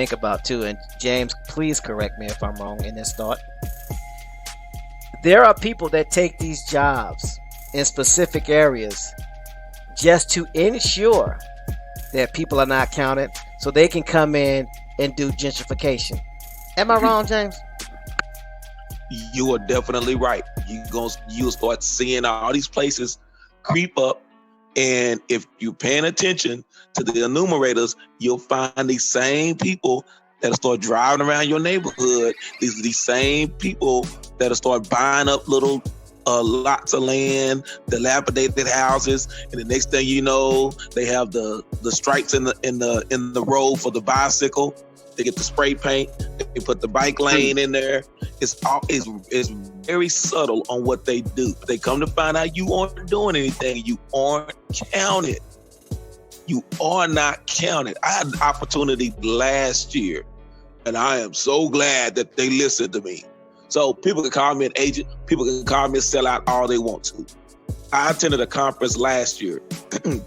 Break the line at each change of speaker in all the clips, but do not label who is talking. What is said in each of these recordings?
think about too, and James, please correct me if I'm wrong in this thought. There are people that take these jobs in specific areas just to ensure that people are not counted so they can come in and do gentrification. Am I wrong, James?
You are definitely right. You'll start seeing all these places creep up, and if you're paying attention to the enumerators, you'll find these same people that'll start driving around your neighborhood. These same people that'll start buying up little lots of land, dilapidated houses, and the next thing you know, they have the stripes in the road for the bicycle. They get the spray paint. They put the bike lane in there. It's very subtle on what they do. They come to find out you aren't doing anything. You aren't counted. You are not counted. I had an opportunity last year, and I am so glad that they listened to me. So people can call me an agent. People can call me a sellout all they want to. I attended a conference last year,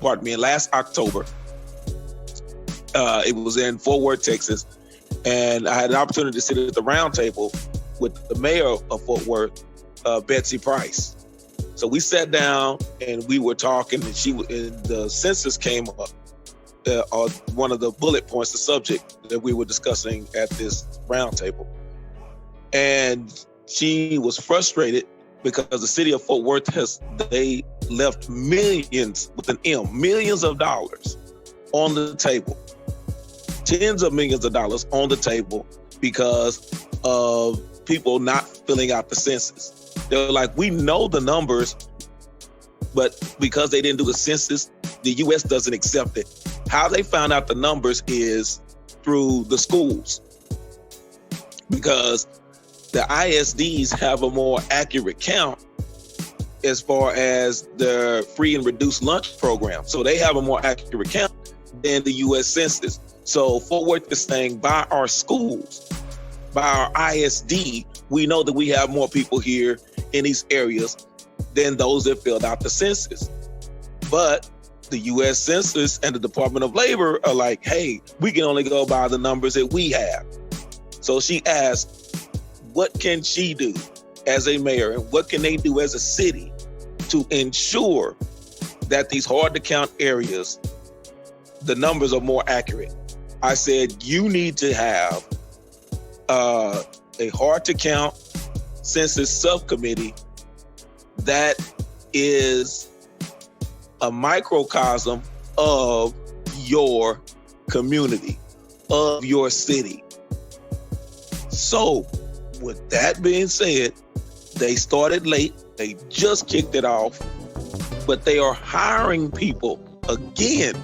pardon me, last October. It was in Fort Worth, Texas. And I had an opportunity to sit at the round table with the mayor of Fort Worth, Betsy Price. So we sat down and we were talking, and the census came up, one of the bullet points, the subject that we were discussing at this round table. And she was frustrated because the city of Fort Worth they left millions, with an M, millions of dollars on the table. Tens of millions of dollars on the table because of people not filling out the census. They're like, we know the numbers, but because they didn't do the census, the U.S. doesn't accept it. How they found out the numbers is through the schools, because the ISDs have a more accurate count as far as the free and reduced lunch program. So they have a more accurate count than the U.S. Census. So Fort Worth is saying, by our schools, by our ISD, we know that we have more people here in these areas than those that filled out the census. But the U.S. Census and the Department of Labor are like, hey, we can only go by the numbers that we have. So she asked, what can she do as a mayor, and what can they do as a city to ensure that these hard to count areas, the numbers are more accurate? I said, you need to have a hard to count census subcommittee that is a microcosm of your community, of your city. So with that being said, they started late. They just kicked it off, but they are hiring people again.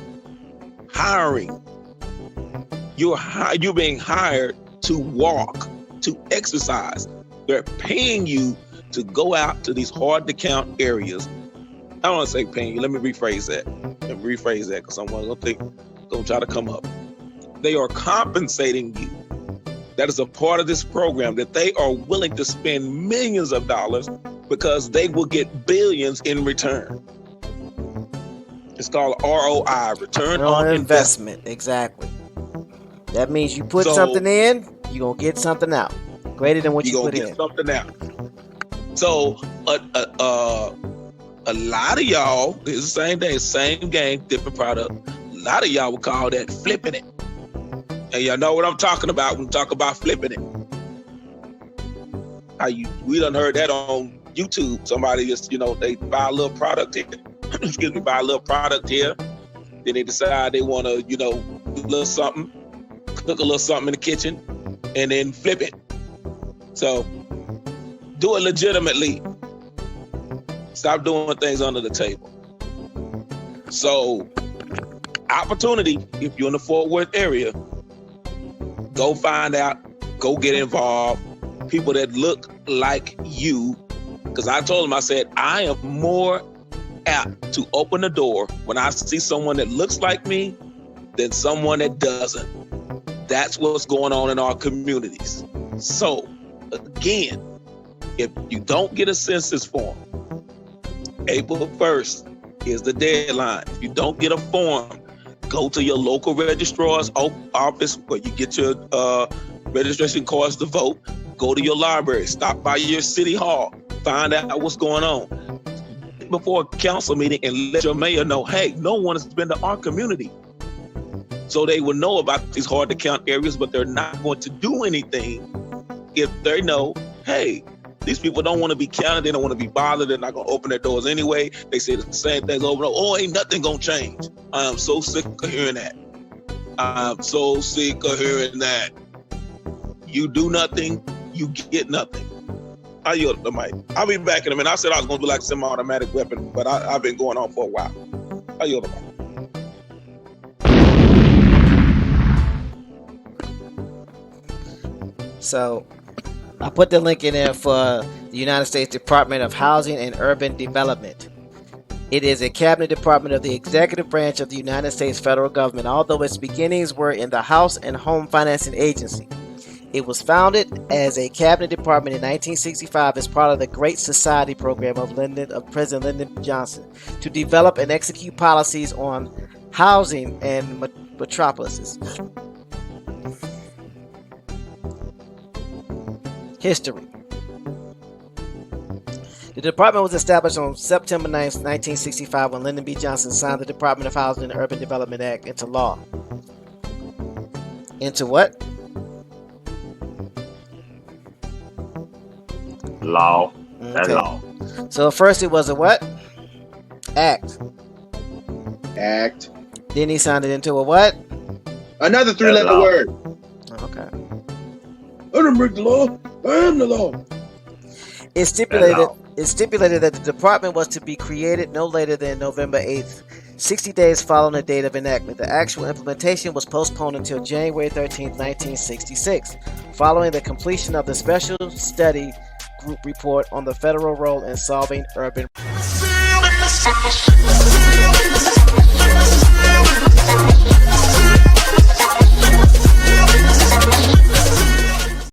Hiring. You're being hired to walk, to exercise. They're paying you to go out to these hard to count areas. I don't want to say paying you. Let me rephrase that. Because someone's gonna try to come up. They are compensating you. That is a part of this program, that they are willing to spend millions of dollars because they will get billions in return. It's called ROI, return on investment.
Exactly. That means you put something in, you're going to get something out. Greater than what you put in. You're going to get something out. So a lot of y'all, it's the same day, same game, different product. A lot of y'all would call that flipping it. And y'all know what I'm talking about when we talk about flipping it. We done heard that on YouTube. Somebody just, they buy a little product here. Buy a little product here. Then they decide they want to, do a little something, cook a little something in the kitchen, and then flip it. So do it legitimately. Stop doing things under the table. So opportunity, if you're in the Fort Worth area, go find out, go get involved. People that look like you. Because I told them, I said, I am more apt to open the door when I see someone that looks like me than someone that doesn't. That's what's going on in our communities. So again, if you don't get a census form, April 1st is the deadline. If you don't get a form, Go to your local registrar's office where you get your registration cards to vote. Go to your library. Stop by your city hall. Find out what's going on before a council meeting and let your mayor know, hey, no one has been to our community. So they will know about these hard to count areas, but they're not going to do anything if they know, hey, these people don't want to be counted. They don't want to be bothered. They're not going to open their doors anyway. They say the same things over and over. Oh, ain't nothing going to change. I am so sick of hearing that. I'm so sick of hearing that. You do nothing, you get nothing. I yield the mic. I'll be back in a minute. I said I was going to do like semi-automatic weapon, but I've been going on for a while. I yield the mic.
So I put the link in there for the United States Department of Housing and Urban Development. It is a cabinet department of the executive branch of the United States federal government, although its beginnings were in the House and Home Financing Agency. It was founded as a cabinet department in 1965 as part of the Great Society program of President Lyndon Johnson to develop and execute policies on housing and metropolises. History. The department was established on September 9, 1965 when Lyndon B. Johnson signed the Department of Housing and Urban Development Act into law. Into what?
Law. That's
Okay.
law.
So first it was a what? Act.
Act.
Then he signed it into a what?
Another three-letter
law.
word.
Okay.
I don't break the law. I am the law.
It stipulated that the department was to be created no later than November 8th, 60 days following the date of enactment. The actual implementation was postponed until January 13th, 1966, following the completion of the Special Study Group report on the federal role in solving urban